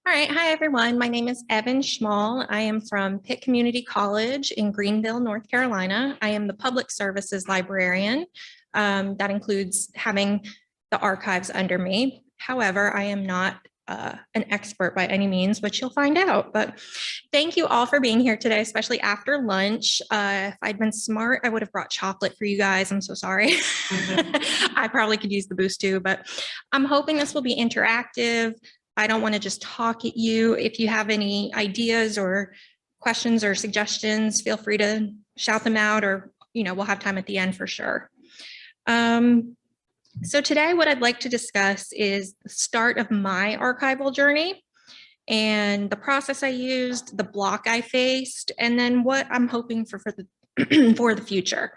All right, hi everyone. My name is Evan Schmall. I am from Pitt Community College in Greenville, North Carolina. I am the Public Services Librarian. That includes having the archives under me. However, I am not an expert by any means, which you'll find out. But thank you all for being here today, especially after lunch. If I'd been smart, I would have brought chocolate for you guys. I'm so sorry. I probably could use the boost too, but I'm hoping this will be interactive. I don't want to just talk at you. If you have any ideas or questions or suggestions, feel free to shout them out, or we'll have time at the end for sure. So today what I'd like to discuss is the start of my archival journey and the process I used, the block I faced, and then what I'm hoping for the for the future.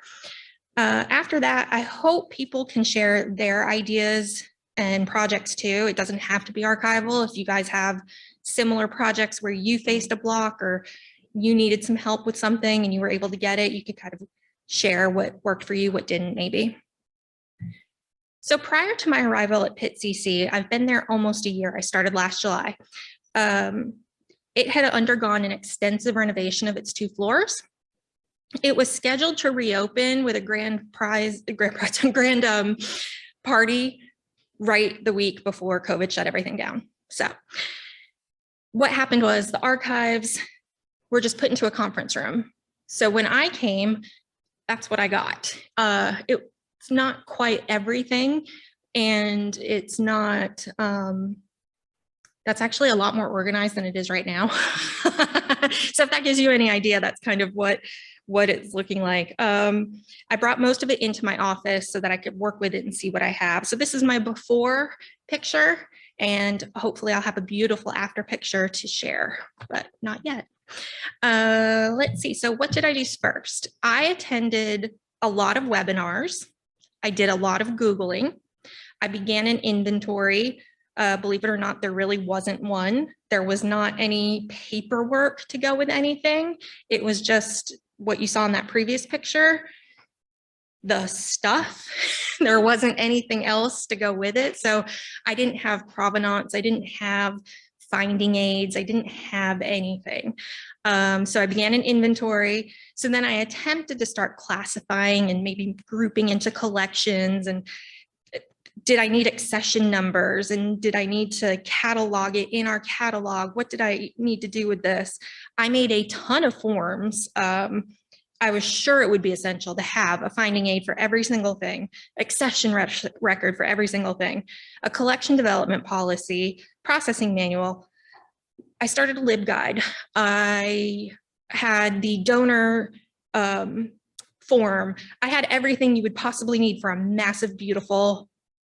After that, I hope people can share their ideas and projects too. It doesn't have to be archival. If you guys have similar projects where you faced a block or you needed some help with something and you were able to get it, you could kind of share what worked for you, what didn't maybe. So prior to my arrival at Pitt CC, I've been there almost a year. I started last July. It had undergone an extensive renovation of its 2 floors. It was scheduled to reopen with a grand party right the week before COVID shut everything down. So what happened was the archives were just put into a conference room. So when I came, that's what I got. It's not quite everything, and it's not, that's actually a lot more organized than it is right now. So if that gives you any idea, that's kind of what it's looking like. I brought most of it into my office so that I could work with it and see what I have. So this is my before picture, and hopefully I'll have a beautiful after picture to share, but not yet. Let's see. So what did I do first? I attended a lot of webinars. I did a lot of Googling. I began an inventory. Believe it or not, there really wasn't one. There was not any paperwork to go with anything. It was just what you saw in that previous picture, the stuff. There wasn't anything else to go with it. So I didn't have provenance. I didn't have finding aids. I didn't have anything. So I began an inventory. So then I attempted to start classifying and maybe grouping into collections, and did I need accession numbers, and did I need to catalog it in our catalog? What did I need to do with this? I made a ton of forms. I was sure it would be essential to have a finding aid for every single thing, accession record for every single thing, a collection development policy, processing manual. I started a LibGuide. I had the donor form. I had everything you would possibly need for a massive, beautiful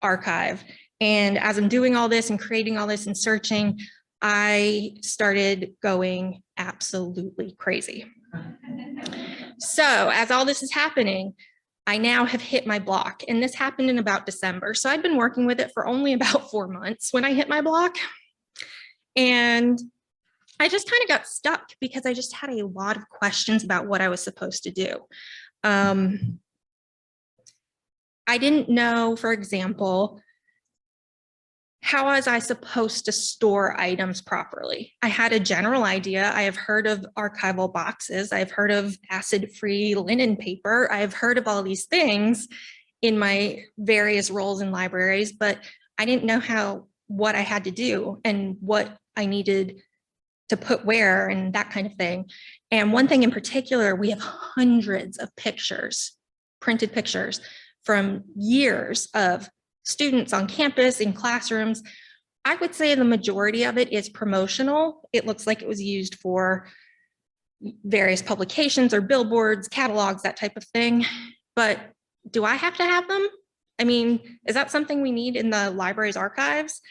archive. And as I'm doing all this and creating all this and searching, I started going absolutely crazy. So as all this is happening, I now have hit my block, and this happened in about December. So I'd been working with it for only about 4 months when I hit my block. And I just kind of got stuck because I just had a lot of questions about what I was supposed to do. I didn't know, for example, how was I supposed to store items properly? I had a general idea. I have heard of archival boxes. I've heard of acid-free linen paper. I've heard of all these things in my various roles in libraries, but I didn't know what I had to do and what I needed to put where and that kind of thing. And one thing in particular, we have hundreds of pictures, printed pictures from years of students on campus, in classrooms. I would say the majority of it is promotional. It looks like it was used for various publications or billboards, catalogs, that type of thing. But do I have to have them? I mean, is that something we need in the library's archives?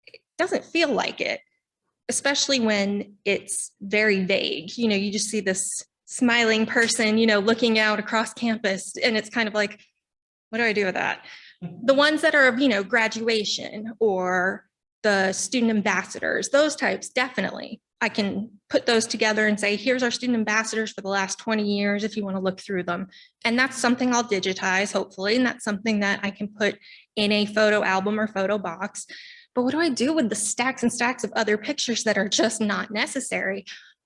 It doesn't feel like it, especially when it's very vague. You just see this smiling person, looking out across campus, and it's kind of like, what do I do with that? The ones that are of, graduation or the student ambassadors, those types, definitely. I can put those together and say, here's our student ambassadors for the last 20 years if you want to look through them. And that's something I'll digitize, hopefully, and that's something that I can put in a photo album or photo box. But what do I do with the stacks and stacks of other pictures that are just not necessary?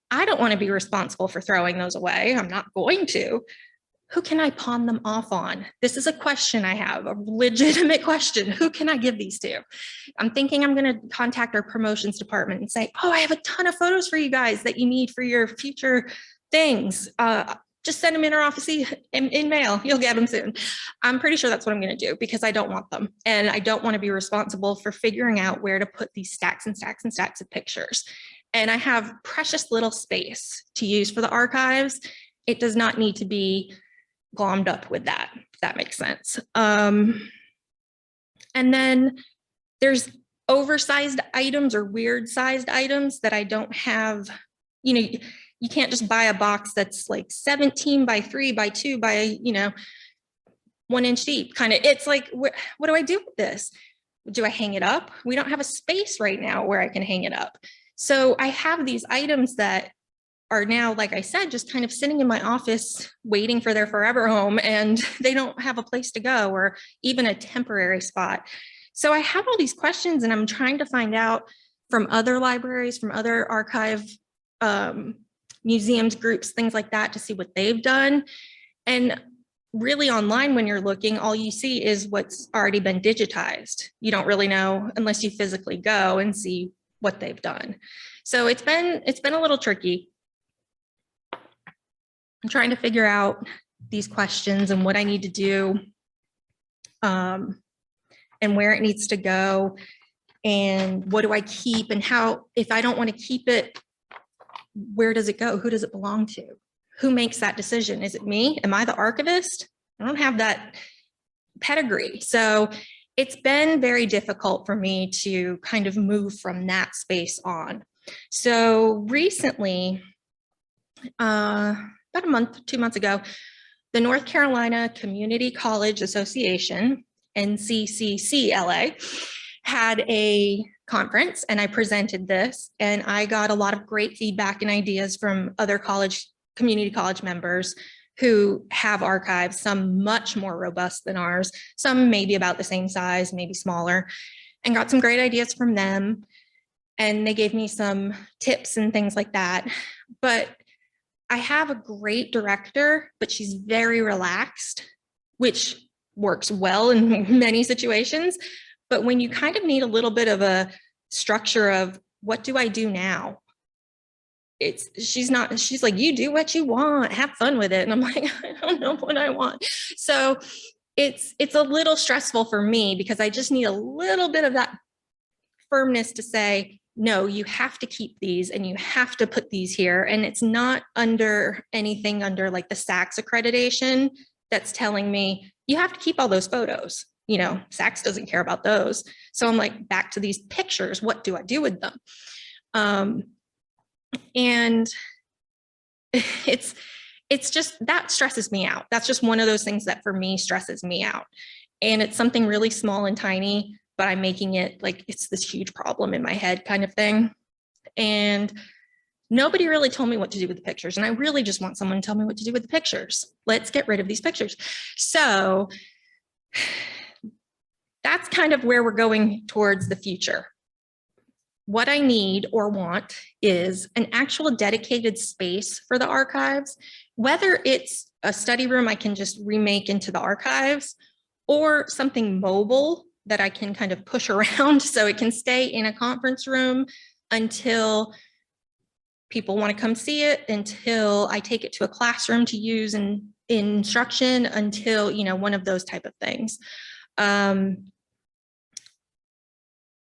I don't want to be responsible for throwing those away. I'm not going to. Who can I pawn them off on? This is a question I have, a legitimate question. Who can I give these to? I'm thinking I'm going to contact our promotions department and say, oh, I have a ton of photos for you guys that you need for your future things. Just send them in our office in mail. You'll get them soon. I'm pretty sure that's what I'm going to do because I don't want them. And I don't want to be responsible for figuring out where to put these stacks and stacks and stacks of pictures. And I have precious little space to use for the archives. It does not need to be glommed up with that, if that makes sense. And then there's oversized items or weird sized items that I don't have. You know, you can't just buy a box that's like 17 by 3 by 2 by, 1 inch deep kind of. It's like, what do I do with this? Do I hang it up? We don't have a space right now where I can hang it up. So I have these items that are now, like I said, just kind of sitting in my office waiting for their forever home, and they don't have a place to go or even a temporary spot. So I have all these questions, and I'm trying to find out from other libraries, from other archive museums, groups, things like that, to see what they've done. And really online, when you're looking, all you see is what's already been digitized. You don't really know unless you physically go and see what they've done. So it's been a little tricky. I'm trying to figure out these questions and what I need to do, and where it needs to go, and what do I keep, and how, if I don't want to keep it, where does it go? Who does it belong to? Who makes that decision? Is it me? Am I the archivist? I don't have that pedigree. So it's been very difficult for me to kind of move from that space on. So recently, about a month, 2 months ago, the North Carolina Community College Association, NCCCLA, had a conference, and I presented this, and I got a lot of great feedback and ideas from other community college members who have archives, some much more robust than ours, some maybe about the same size, maybe smaller, and got some great ideas from them. And they gave me some tips and things like that. But I have a great director, but she's very relaxed, which works well in many situations. But when you kind of need a little bit of a structure of what do I do now? She's like, you do what you want, have fun with it. And I'm like, I don't know what I want. So it's a little stressful for me because I just need a little bit of that firmness to say, no, you have to keep these and you have to put these here. And it's not under anything under like the SACS accreditation that's telling me you have to keep all those photos. SACS doesn't care about those. So I'm like, back to these pictures, what do I do with them? And it's just, that stresses me out. That's just one of those things that for me stresses me out. And it's something really small and tiny, but I'm making it like it's this huge problem in my head kind of thing. And nobody really told me what to do with the pictures. And I really just want someone to tell me what to do with the pictures. Let's get rid of these pictures. So that's kind of where we're going towards the future. What I need or want is an actual dedicated space for the archives, whether it's a study room I can just remake into the archives, or something mobile that I can kind of push around so it can stay in a conference room until people want to come see it, until I take it to a classroom to use in instruction, until, one of those type of things.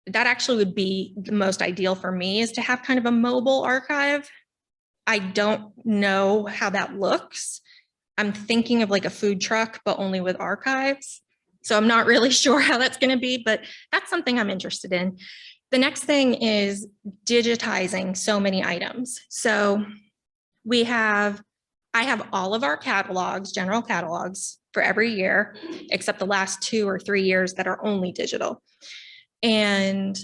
That actually would be the most ideal for me, is to have kind of a mobile archive. I don't know how that looks. I'm thinking of like a food truck, but only with archives. So I'm not really sure how that's going to be, but that's something I'm interested in. The next thing is digitizing so many items. So I have all of our catalogs, general catalogs for every year, except the last 2 or 3 years that are only digital. And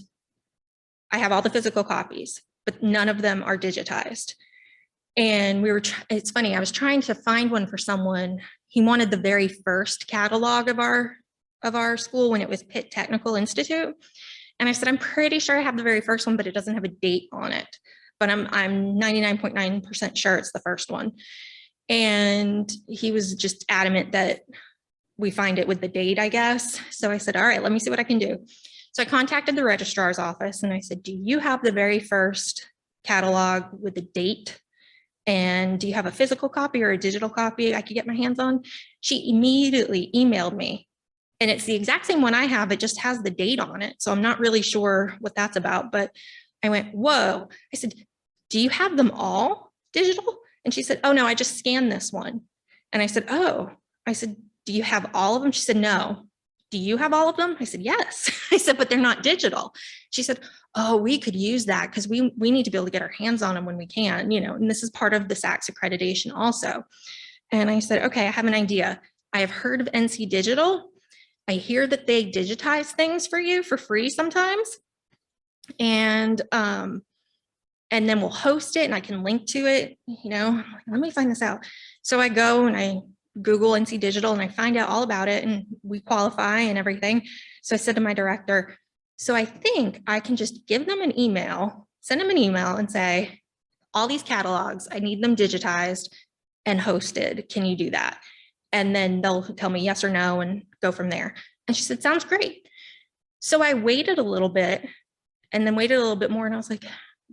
I have all the physical copies, but none of them are digitized. And it's funny, I was trying to find one for someone. He wanted the very first catalog of our school when it was Pitt Technical Institute. And I said, I'm pretty sure I have the very first one, but it doesn't have a date on it. But I'm 99.9% sure it's the first one. And he was just adamant that we find it with the date, I guess. So I said, all right, let me see what I can do. So I contacted the registrar's office and I said, do you have the very first catalog with the date? And do you have a physical copy or a digital copy I could get my hands on? She immediately emailed me. And it's the exact same one I have. It just has the date on it. So I'm not really sure what that's about. But I went, whoa. I said, do you have them all digital? And she said, oh, no, I just scanned this one. And I said, oh, I said, do you have all of them? She said, no. Do you have all of them? I said, yes. I said, but they're not digital. She said, oh, we could use that because we need to be able to get our hands on them when we can, you know, and this is part of the SACS accreditation also. And I said, okay, I have an idea. I have heard of NC Digital. I hear that they digitize things for you for free sometimes. And then we'll host it and I can link to it, you know, let me find this out. So I go and I Google NC Digital and I find out all about it and we qualify and everything. So I said to my director, so I think I can just give them an email, send them an email and say, all these catalogs, I need them digitized and hosted. Can you do that? And then they'll tell me yes or no and go from there. And she said, sounds great. So I waited a little bit and then waited a little bit more. And I was like,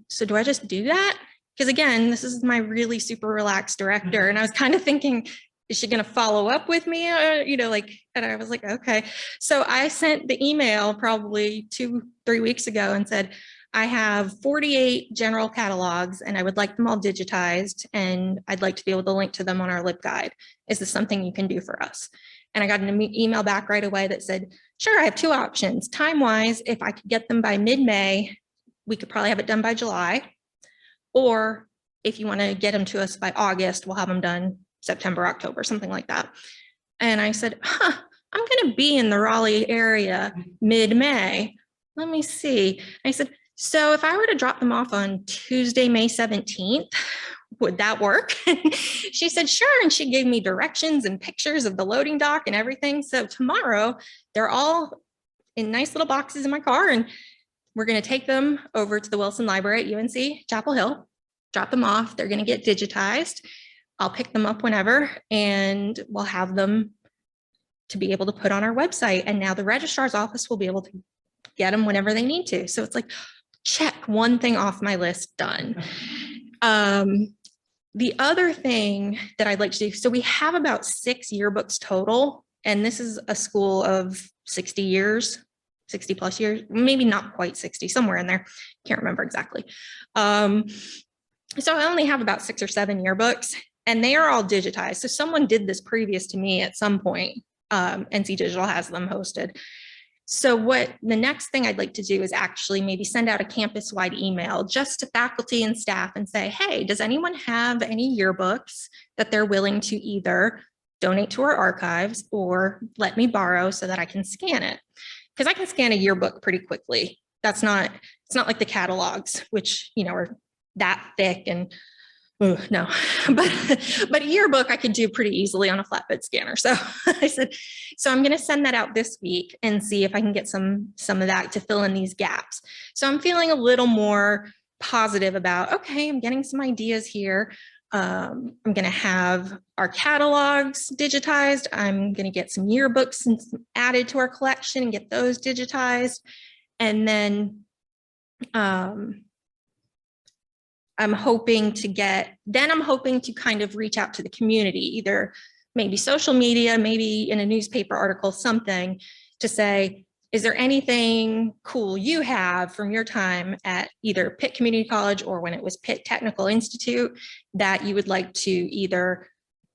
so do I just do that? Because again, this is my really super relaxed director. And I was kind of thinking, is she going to follow up with me? You know, like, and I was like, okay. So I sent the email probably 2-3 weeks ago and said, I have 48 general catalogs and I would like them all digitized and I'd like to be able to link to them on our LibGuide. Is this something you can do for us? And I got an email back right away that said, sure, I have 2 options. Time-wise, if I could get them by mid-May, we could probably have it done by July. Or if you want to get them to us by August, we'll have them done September, October, something like that. And I said, I'm going to be in the Raleigh area mid-May. Let me see. I said, so if I were to drop them off on Tuesday, May 17th, would that work? She said, sure. And she gave me directions and pictures of the loading dock and everything. So tomorrow, they're all in nice little boxes in my car. And we're going to take them over to the Wilson Library at UNC Chapel Hill, drop them off. They're going to get digitized. I'll pick them up whenever, and we'll have them to be able to put on our website. And now the registrar's office will be able to get them whenever they need to. So it's like, check one thing off my list, done. The other thing that I'd like to do, so we have about 6 yearbooks total, and this is a school of 60 years, 60 plus years, maybe not quite 60, somewhere in there. Can't remember exactly. So I only have about 6 or 7 yearbooks. And they are all digitized. So someone did this previous to me at some point. NC Digital has them hosted. So what the next thing I'd like to do is actually maybe send out a campus-wide email just to faculty and staff and say, hey, does anyone have any yearbooks that they're willing to either donate to our archives or let me borrow so that I can scan it? Because I can scan a yearbook pretty quickly. It's not like the catalogs, which, you know, are that thick and no, but a yearbook I could do pretty easily on a flatbed scanner. So I said, so I'm going to send that out this week and see if I can get some of that to fill in these gaps. So I'm feeling a little more positive about, okay, I'm getting some ideas here. I'm going to have our catalogs digitized. I'm going to get some yearbooks and added to our collection and get those digitized. And then I'm hoping to kind of reach out to the community, either maybe social media, maybe in a newspaper article, something to say, is there anything cool you have from your time at either Pitt Community College or when it was Pitt Technical Institute that you would like to either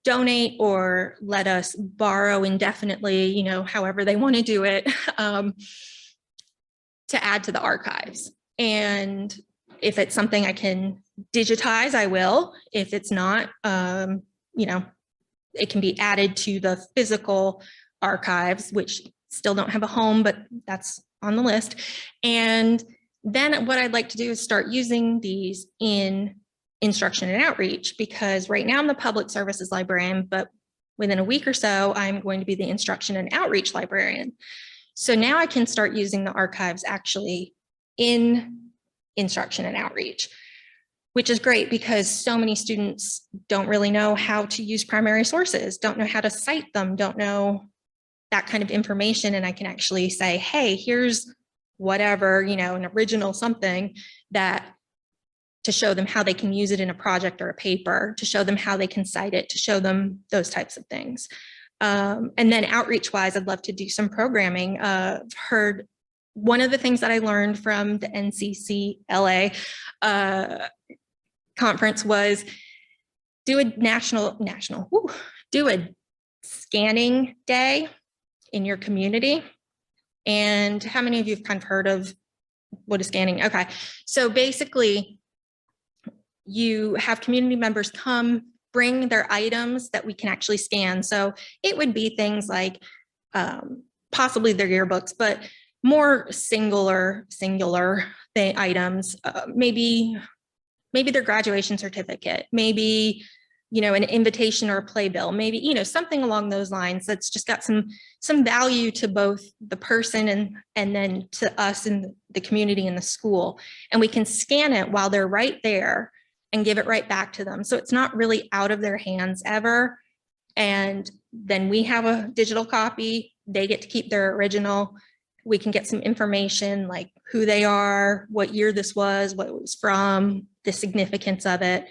donate or let us borrow indefinitely, you know, however they want to do it, to add to the archives. And if it's something I can digitize, I will. If it's not, you know, it can be added to the physical archives, which still don't have a home, but that's on the list. And then what I'd like to do is start using these in instruction and outreach, because right now I'm the Public Services Librarian, but within a week or so, I'm going to be the instruction and outreach librarian. So now I can start using the archives actually in instruction and outreach, which is great because so many students don't really know how to use primary sources, don't know how to cite them, don't know that kind of information. And I can actually say, hey, here's whatever, you know, an original something that to show them how they can use it in a project or a paper, to show them how they can cite it, to show them those types of things. And then outreach wise, I'd love to do some programming. Heard one of the things that I learned from the NCC LA conference was do a do a scanning day in your community. And how many of you have kind of heard of what is scanning? Okay, so basically you have community members come bring their items that we can actually scan. So it would be things like possibly their yearbooks, but more singular items, maybe their graduation certificate, maybe, you know, an invitation or a playbill, maybe, you know, something along those lines that's just got some value to both the person and then to us in the community and the school. And we can scan it while they're right there and give it right back to them. So it's not really out of their hands ever. And then we have a digital copy, they get to keep their original. We can get some information like who they are, what year this was, what it was from, the significance of it.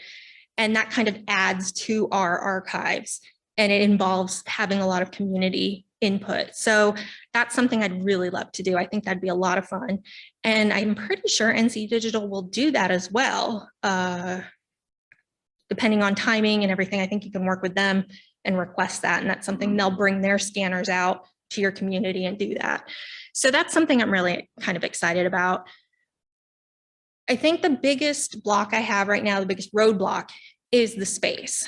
And that kind of adds to our archives. And it involves having a lot of community input. So that's something I'd really love to do. I think that'd be a lot of fun. And I'm pretty sure NC Digital will do that as well. Depending on timing and everything, I think you can work with them and request that. And that's something they'll bring their scanners out to your community and do that. So that's something I'm really kind of excited about. I think the biggest block I have right now, the biggest roadblock is the space.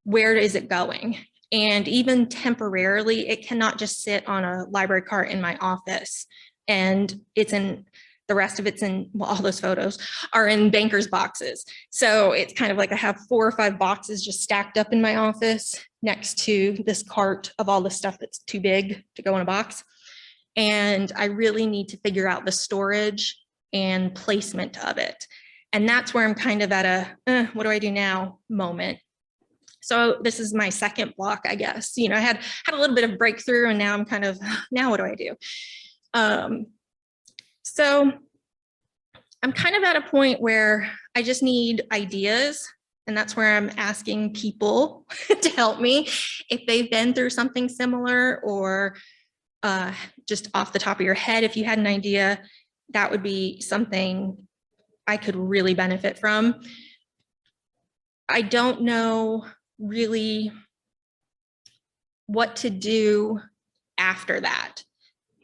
Where is it going? And even temporarily, it cannot just sit on a library cart in my office. And it's in, the rest of it's in, well, all those photos are in bankers boxes. So it's kind of like I have 4 or 5 boxes just stacked up in my office next to this cart of all the stuff that's too big to go in a box. And I really need to figure out the storage and placement of it. And that's where I'm kind of at a, what do I do now moment. So this is my second block, I guess. You know, I had a little bit of breakthrough and now I'm kind of, now what do I do? So I'm kind of at a point where I just need ideas. And that's where I'm asking people to help me if they've been through something similar or just off the top of your head, if you had an idea, that would be something I could really benefit from. I don't know really what to do after that.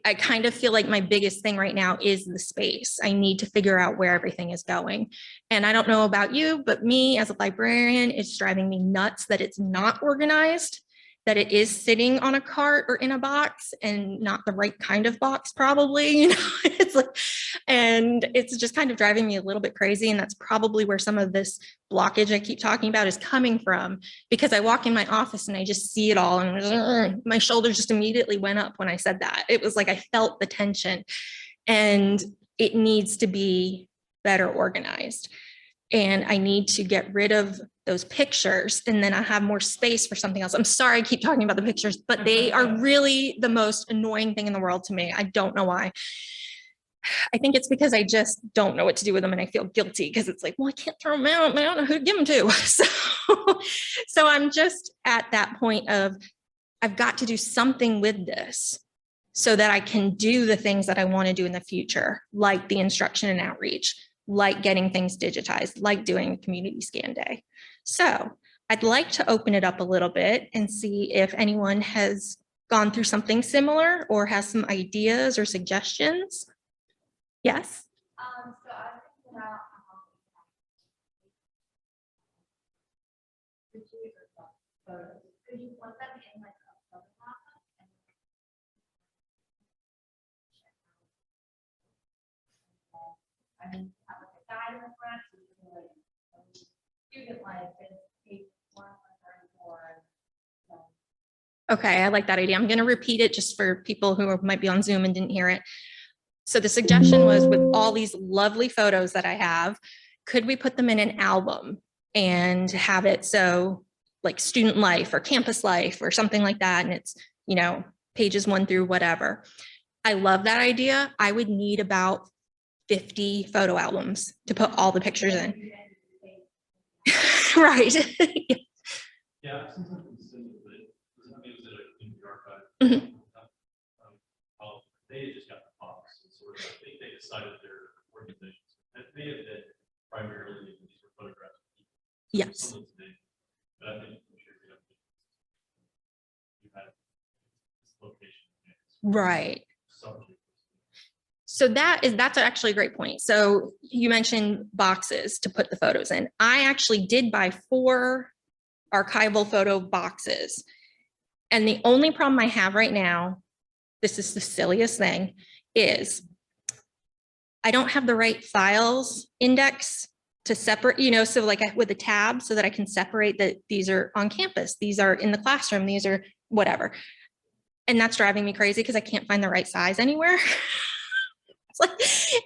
I kind of feel like my biggest thing right now is the space. I need to figure out where everything is going. And I don't know about you, but me as a librarian, it's driving me nuts that it's not organized, that it is sitting on a cart or in a box and not the right kind of box, probably, you know, it's like, and it's just kind of driving me a little bit crazy. And that's probably where some of this blockage I keep talking about is coming from, because I walk in my office and I just see it all. And my shoulders just immediately went up when I said that. It was like, I felt the tension and it needs to be better organized. And I need to get rid of those pictures and then I have more space for something else. I'm sorry, I keep talking about the pictures, but they are really the most annoying thing in the world to me. I don't know why. I think it's because I just don't know what to do with them and I feel guilty because it's like, well, I can't throw them out and I don't know who to give them to. So I'm just at that point of, I've got to do something with this so that I can do the things that I want to do in the future, like the instruction and outreach, like getting things digitized, like doing a community scan day. So I'd like to open it up a little bit and see if anyone has gone through something similar or has some ideas or suggestions. Yes? So I was thinking about photos. Could you put them in like a photo album? I mean, have like a guide in the front, so you can like student life and page 134. Okay, I like that idea. I'm going to repeat it just for people who might be on Zoom and didn't hear it. So the suggestion was, with all these lovely photos that I have, could we put them in an album and have it so like student life or campus life or something like that? And it's, you know, pages 1 through whatever. I love that idea. I would need about 50 photo albums to put all the pictures in. Right. Yeah, sometimes it's in the archive. Mhm. They just got the box, and sort of, I think they decided their organizations. That may have been primarily because these were photographs of people. Yes. Some of the names, but I think I'm sure you had this location. Right. Subject. So that's actually a great point. So you mentioned boxes to put the photos in. I actually did buy 4 archival photo boxes. And the only problem I have right now, this is the silliest thing, is I don't have the right files index to separate, you know, so like with a tab so that I can separate that these are on campus, these are in the classroom, these are whatever. And that's driving me crazy because I can't find the right size anywhere. It's like,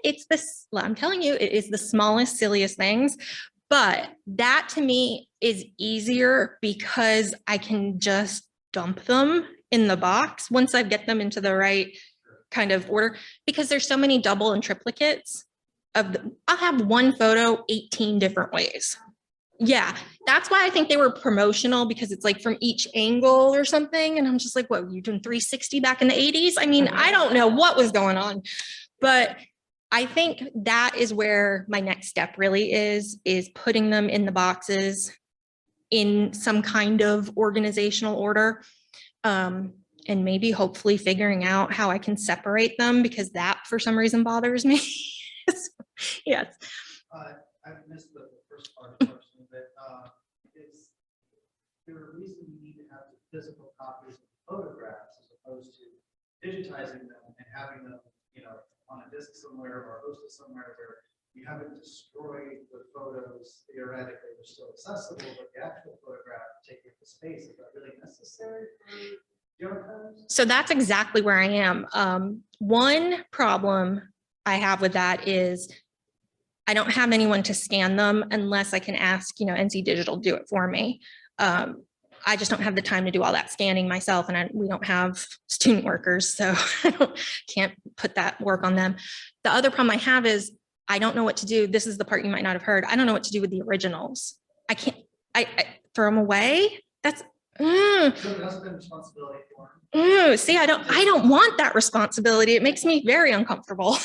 it's this, well, I'm telling you, it is the smallest, silliest things. But that to me is easier because I can just dump them in the box once I get them into the right kind of order, because there's so many double and triplicates of I'll have one photo 18 different ways. Yeah, that's why I think they were promotional, because it's like from each angle or something. And I'm just like, what, you doing 360 back in the 80s? I mean, I don't know what was going on, but I think that is where my next step really is putting them in the boxes in some kind of organizational order. And maybe hopefully figuring out how I can separate them, because that for some reason bothers me. Yes. I missed the first part of the question, but is there a reason you need to have the physical copies of photographs as opposed to digitizing them and having them, you know, on a disk somewhere or hosted somewhere where you haven't destroyed the photos? Theoretically, they're still accessible, but the actual photograph taking up the space, is that really necessary for the archives? So that's exactly where I am. One problem I have with that is I don't have anyone to scan them unless I can ask, you know, NC Digital do it for me. I just don't have the time to do all that scanning myself, and we don't have student workers, so I can't put that work on them. The other problem I have is I don't know what to do. This is the part you might not have heard. I don't know what to do with the originals. I can't, I throw them away. That's, So that's been responsibility for them. see, I don't want that responsibility. It makes me very uncomfortable.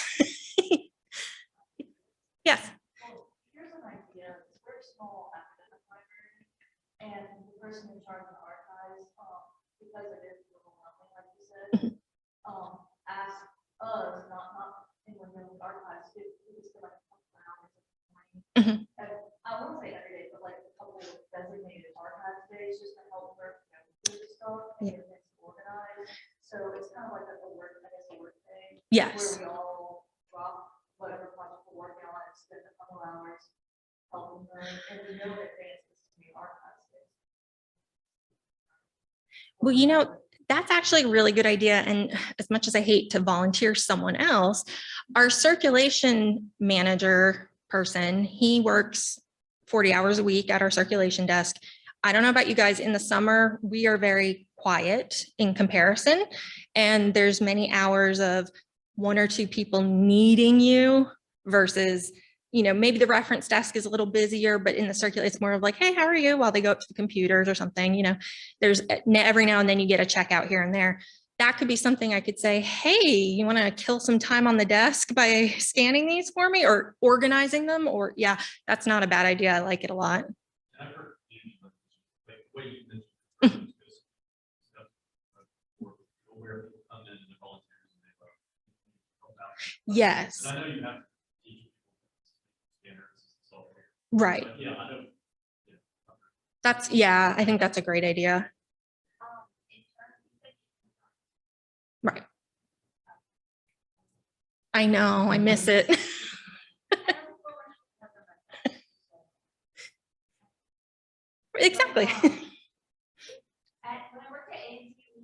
Yes. Well, here's an idea. It's a very small academic library, and the person in charge of the archives, because it is overwhelming, like you said, asked us, not anyone in the archives, to just for like a couple of hours in the morning. And I won't say every day, but like a couple of designated archives days, just to help her, you know, do this stuff and get things organized. So it's kind of like a work, I guess, a work day. Yes. Where we all drop whatever project we're working on and spend a couple hours helping them, and we know that advances to the archives. Well, you know, that's actually a really good idea. And as much as I hate to volunteer someone else, our circulation manager person, he works 40 hours a week at our circulation desk. I don't know about you guys, in the summer, we are very quiet in comparison. And there's many hours of 1 or 2 people needing you versus, you know, maybe the reference desk is a little busier, but in the circulate, it's more of like, hey, how are you? While they go up to the computers or something, you know, there's every now and then you get a checkout here and there. That could be something I could say, hey, you want to kill some time on the desk by scanning these for me or organizing them? Or yeah, that's not a bad idea. I like it a lot. I've heard like the way you mentioned where people come in and they're volunteers and they help out. Yes. And I know you have to teach people scanners and software. Right. But yeah, I know. Yeah, I think that's a great idea. Right. I know, I miss it. Exactly. When I worked at ANC, we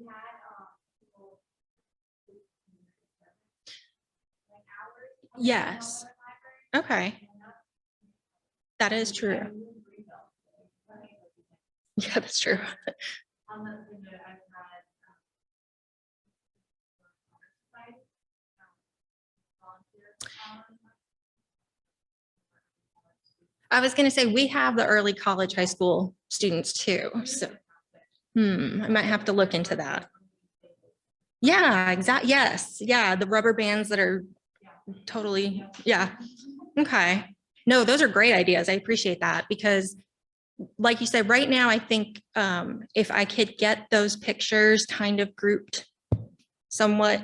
Yes. Okay. That is true. Yeah, that's true. I was going to say, we have the early college, high school students too. So, I might have to look into that. Yeah, exactly. Yes. Yeah. The rubber bands that are totally, yeah. Okay. No, those are great ideas. I appreciate that because like you said, right now, I think if I could get those pictures kind of grouped somewhat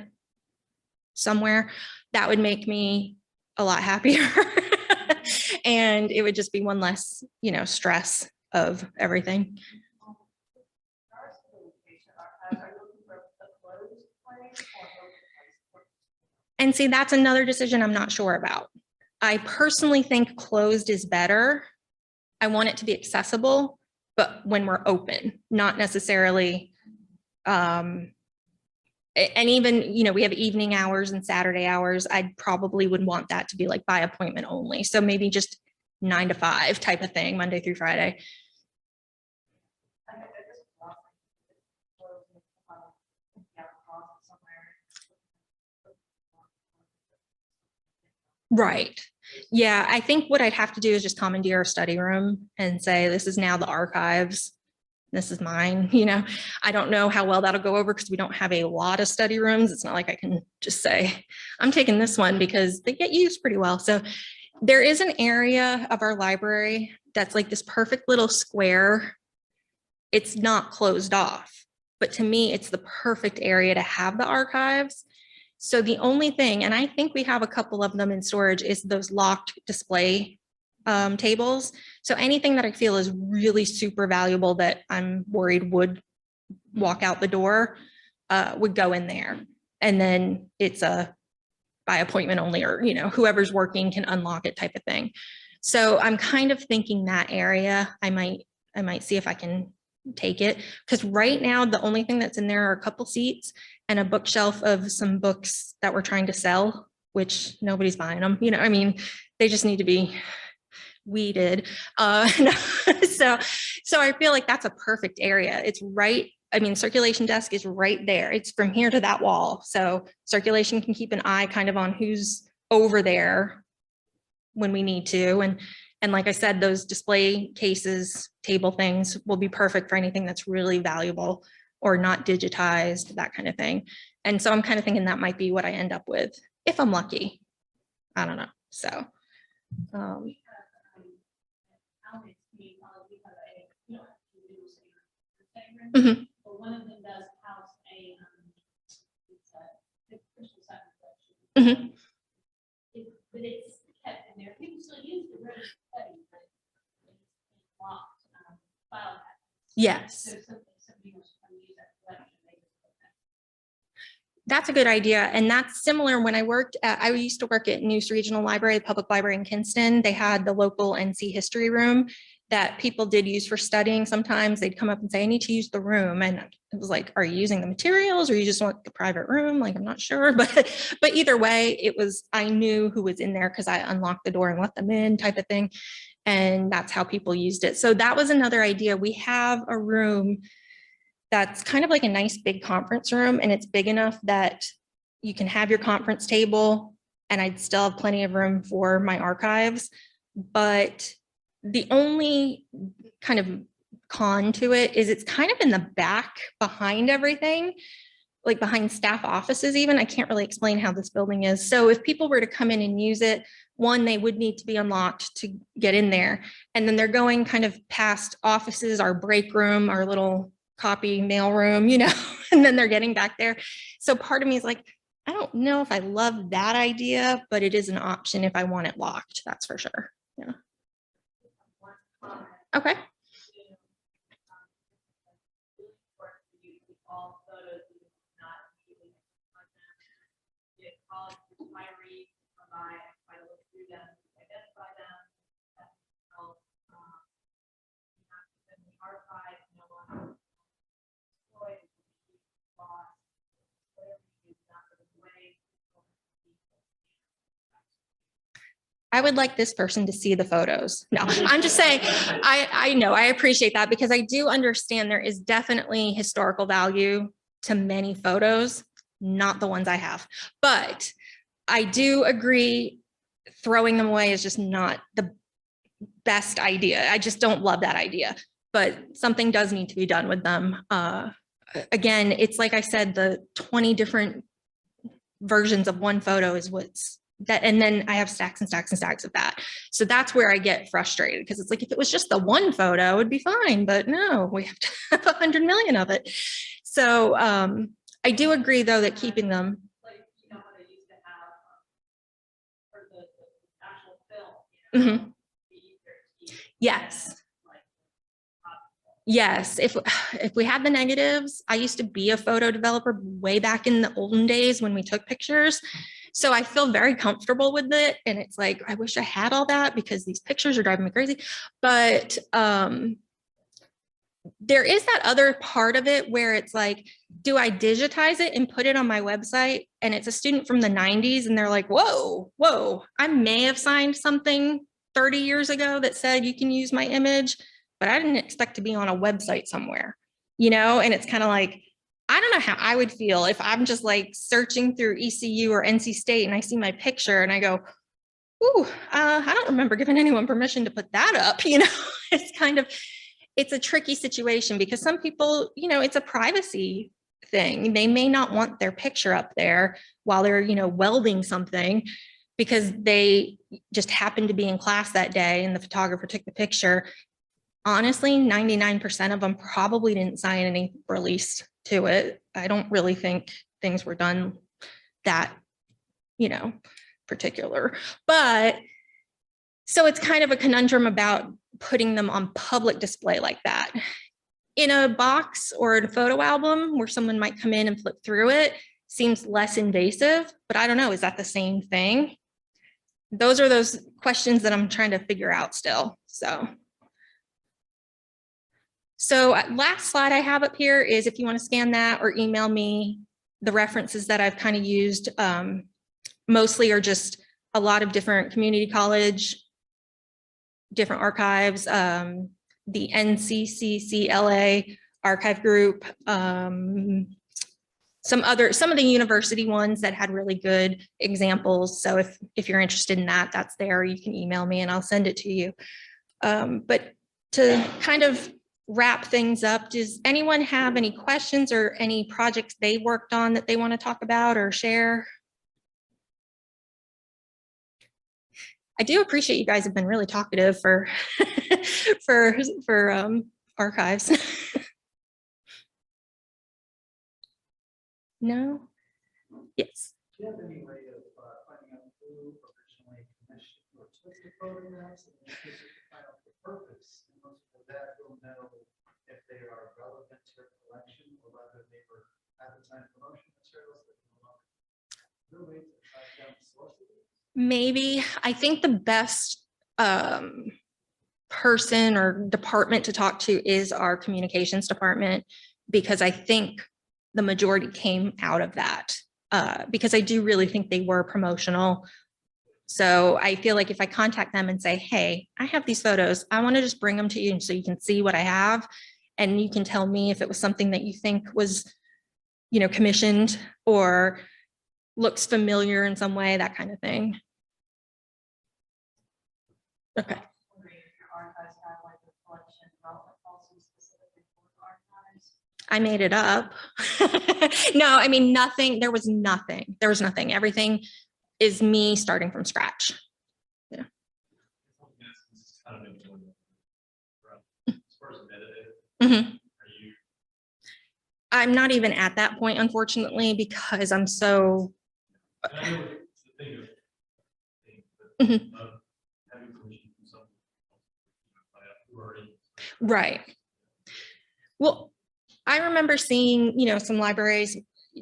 somewhere, that would make me a lot happier. And it would just be one less, stress of everything. And see, that's another decision I'm not sure about. I personally think closed is better. I want it to be accessible, but when we're open, not necessarily, and even, we have evening hours and Saturday hours. I probably would want that to be like by appointment only. So maybe just 9 to 5 type of thing, Monday through Friday. Right. Yeah, I think what I'd have to do is just commandeer a study room and say, this is now the archives. This is mine. I don't know how well that'll go over because we don't have a lot of study rooms. It's not like I can just say, I'm taking this one because they get used pretty well. So there is an area of our library that's like this perfect little square. It's not closed off, but to me, it's the perfect area to have the archives. So the only thing, and I think we have a couple of them in storage, is those locked display tables. So anything that I feel is really super valuable that I'm worried would walk out the door would go in there. And then it's a by appointment only, or whoever's working can unlock it type of thing. So I'm kind of thinking that area, I might see if I can take it, because right now the only thing that's in there are a couple seats and a bookshelf of some books that we're trying to sell, which nobody's buying them. They just need to be weeded. So I feel like that's a perfect area. It's right. Circulation desk is right there. It's from here to that wall. So circulation can keep an eye kind of on who's over there when we need to. And like I said, those display cases, table things will be perfect for anything that's really valuable or not digitized, that kind of thing. And so I'm kind of thinking that might be what I end up with if I'm lucky. I don't know. So. Mhm. But one of them does house a crystal set collection. But it's kept in there. People still use the room study, but it's locked file. Yes. So somebody wants to come use that collection. That's a good idea. And that's similar when I used to work at Neuse Regional Library, the public library in Kinston. They had the local NC history room that people did use for studying. Sometimes they'd come up and say, I need to use the room. And it was like, are you using the materials or you just want the private room? Like, I'm not sure, but either way, I knew who was in there because I unlocked the door and let them in type of thing. And that's how people used it. So that was another idea. We have a room that's kind of like a nice big conference room, and it's big enough that you can have your conference table and I'd still have plenty of room for my archives. But the only kind of con to it is it's kind of in the back behind everything, like behind staff offices even. I can't really explain how this building is. So if people were to come in and use it, one, they would need to be unlocked to get in there. And then they're going kind of past offices, our break room, our little copy mail room, and then they're getting back there. So part of me is like, I don't know if I love that idea, but it is an option if I want it locked, that's for sure. Yeah. Okay. I would like this person to see the photos. No, I'm just saying, I know, I appreciate that because I do understand there is definitely historical value to many photos, not the ones I have. But I do agree throwing them away is just not the best idea. I just don't love that idea, but something does need to be done with them. Again, it's like I said, the 20 different versions of one photo is what's that. And then I have stacks and stacks and stacks of that. So that's where I get frustrated because it's like, if it was just the one photo, it'd be fine, but no, we have to have 100 million of it. So I do agree though that keeping them. Like, you know, how they used to have for the actual film, you know, Yes. Yes, if we had the negatives, I used to be a photo developer way back in the olden days when we took pictures. So I feel very comfortable with it. And it's like, I wish I had all that because these pictures are driving me crazy. But there is that other part of it where it's like, do I digitize it and put it on my website? And it's a student from the 90s and they're like, whoa, I may have signed something 30 years ago that said you can use my image, but I didn't expect to be on a website somewhere, you know? And it's kind of like, I don't know how I would feel if I'm just like searching through ECU or NC State and I see my picture and I go, ooh, I don't remember giving anyone permission to put that up, you know? It's kind of, it's a tricky situation because some people, you know, it's a privacy thing. They may not want their picture up there while they're, you know, welding something because they just happened to be in class that day and the photographer took the picture. Honestly, 99% of them probably didn't sign any release to it. I don't really think things were done that, you know, particular. But so it's kind of a conundrum about putting them on public display like that. In a box or in a photo album where someone might come in and flip through it, seems less invasive, but I don't know, is that the same thing? Those are those questions that I'm trying to figure out still, So last slide I have up here is if you want to scan that or email me, the references that I've kind of used mostly are just a lot of different community college, different archives, the NCCCLA archive group, some of the university ones that had really good examples. So if you're interested in that, that's there. You can email me and I'll send it to you. But to kind of wrap things up, does anyone have any questions or any projects they worked on that they want to talk about or share? I do appreciate you guys have been really talkative for for archives. No? Yes. Do you have any way of finding out who originally commissioned or took the photographs and then this is the final purpose? And most of that will know if they are relevant to your collection or whether they were at the time promotion materials that no longer. No way to track down the source of it. Maybe. I think the best person or department to talk to is our communications department, because I think the majority came out of that, because I do really think they were promotional. So I feel like if I contact them and say, hey, I have these photos, I want to just bring them to you so you can see what I have. And you can tell me if it was something that you think was, you know, commissioned or looks familiar in some way, that kind of thing. Okay. I made it up. No, I mean, nothing, there was nothing. Everything is me starting from scratch. Yeah. Mm-hmm. I'm not even at that point, unfortunately, because I'm so. Mm-hmm. Right. Well, I remember seeing, you know, some libraries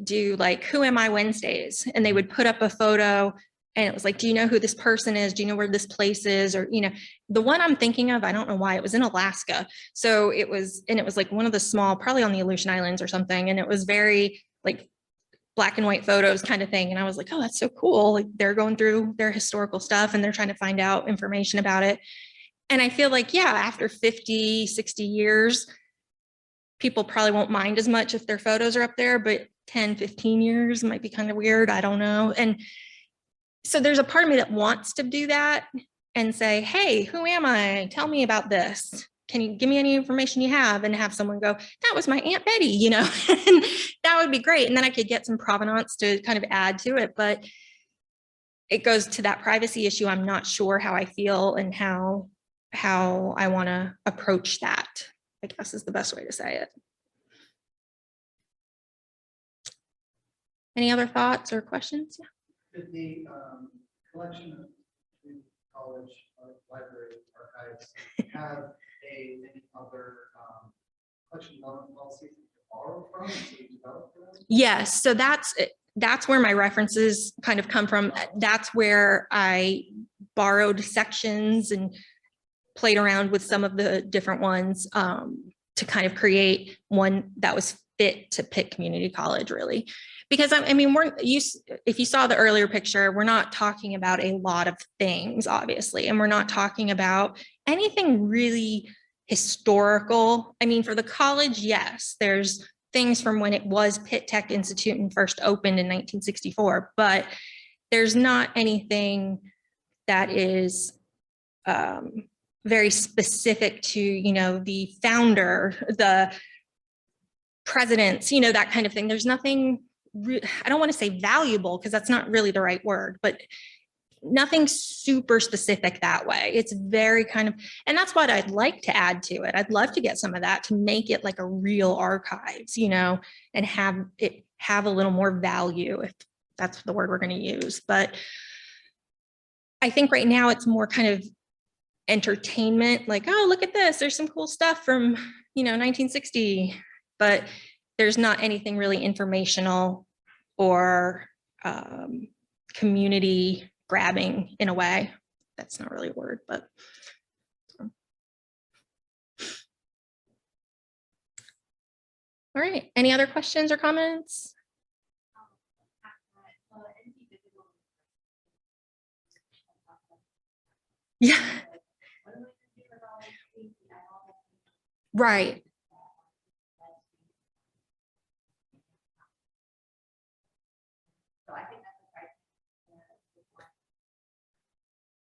do like Who Am I Wednesdays, and they would put up a photo and it was like, do you know who this person is? Do you know where this place is? Or, you know, the one I'm thinking of, I don't know why, it was in Alaska. So it was like one of the small, probably on the Aleutian Islands or something. And it was very like black and white photos kind of thing. And I was like, oh, that's so cool. Like they're going through their historical stuff and they're trying to find out information about it. And I feel like, yeah, after 50, 60 years, people probably won't mind as much if their photos are up there, but 10, 15 years might be kind of weird. I don't know. And so there's a part of me that wants to do that and say, hey, who am I? Tell me about this. Can you give me any information you have? And have someone go, that was my Aunt Betty, you know, and that would be great. And then I could get some provenance to kind of add to it, but it goes to that privacy issue. I'm not sure how I feel and how I want to approach that, I guess is the best way to say it. Any other thoughts or questions? Yeah. Did the collection of community college library archives have any other collection development policies to borrow from and to develop for them? Yes, so that's where my references kind of come from. That's where I borrowed sections and played around with some of the different ones to kind of create one that was fit to Pitt Community College, really. Because I mean, if you saw the earlier picture, we're not talking about a lot of things, obviously, and we're not talking about anything really historical. I mean, for the college, yes, there's things from when it was Pitt Tech Institute and first opened in 1964, but there's not anything that is very specific to, you know, the founder, the presidents, you know, that kind of thing. There's nothing, I don't want to say valuable because that's not really the right word, but nothing super specific that way. It's very kind of, and that's what I'd like to add to it. I'd love to get some of that to make it like a real archives, you know, and have it have a little more value, if that's the word we're going to use. But I think right now it's more kind of entertainment, like, oh, look at this, there's some cool stuff from, you know, 1960, but there's not anything really informational or community grabbing in a way. That's not really a word, but. All right, any other questions or comments? Yeah. Right.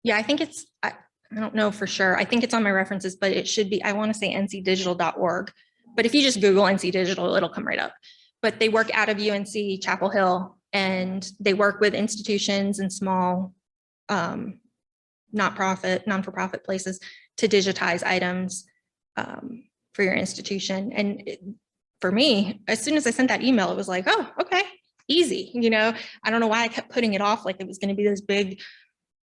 Yeah, I think it's, I don't know for sure. I think it's on my references, but it should be, I want to say ncdigital.org. But if you just Google NC Digital, it'll come right up. But they work out of UNC Chapel Hill, and they work with institutions and small non-for-profit places to digitize items for your institution. And for me, as soon as I sent that email, it was like, oh, okay, easy. You know, I don't know why I kept putting it off like it was going to be this big,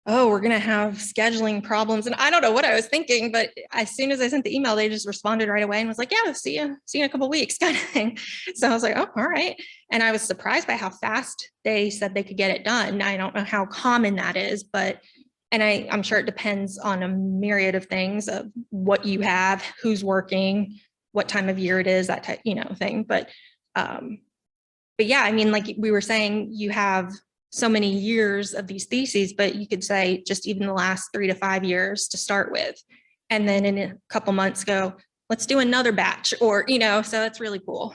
oh, we're going to have scheduling problems. And I don't know what I was thinking, but as soon as I sent the email, they just responded right away and was like, yeah, see you in a couple of weeks kind of thing. So I was like, oh, all right. And I was surprised by how fast they said they could get it done. I don't know how common that is, but, and I'm sure it depends on a myriad of things of what you have, who's working, what time of year it is, that type, you know, thing. But yeah, I mean, like we were saying, you have so many years of these theses, but you could say just even the last 3 to 5 years to start with. And then in a couple months go, let's do another batch, or, you know, so it's really cool.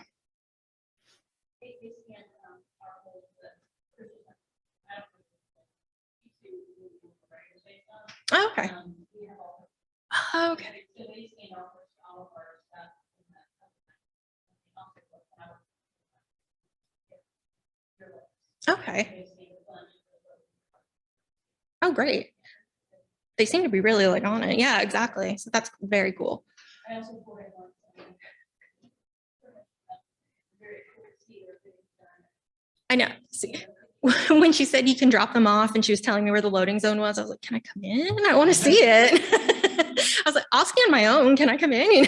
Oh, okay. Oh, okay. Okay. Oh, great. They seem to be really like on it. Yeah, exactly. So that's very cool. I know. See, when she said you can drop them off and she was telling me where the loading zone was, I was like, can I come in? I want to see it. I was like, I'll scan my own. Can I come in?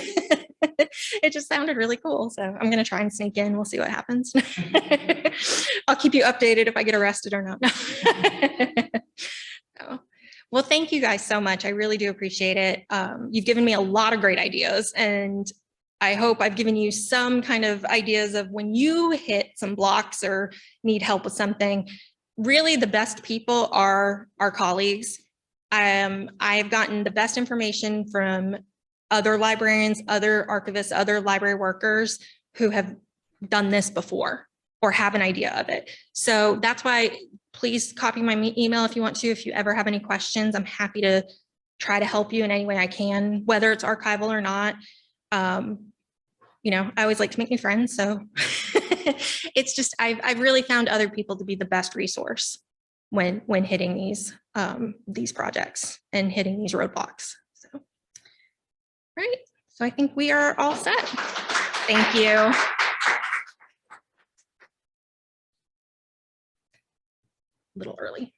It just sounded really cool. So I'm going to try and sneak in. We'll see what happens. I'll keep you updated if I get arrested or not. So, well, thank you guys so much. I really do appreciate it. You've given me a lot of great ideas, and I hope I've given you some kind of ideas of when you hit some blocks or need help with something. Really, the best people are our colleagues. I've gotten the best information from other librarians, other archivists, other library workers who have done this before or have an idea of it. So that's why please copy my email if you want to. If you ever have any questions, I'm happy to try to help you in any way I can, whether it's archival or not. You know, I always like to make new friends. So it's just, I've really found other people to be the best resource when hitting these projects and hitting these roadblocks. So, right. So I think we are all set. Thank you. A little early.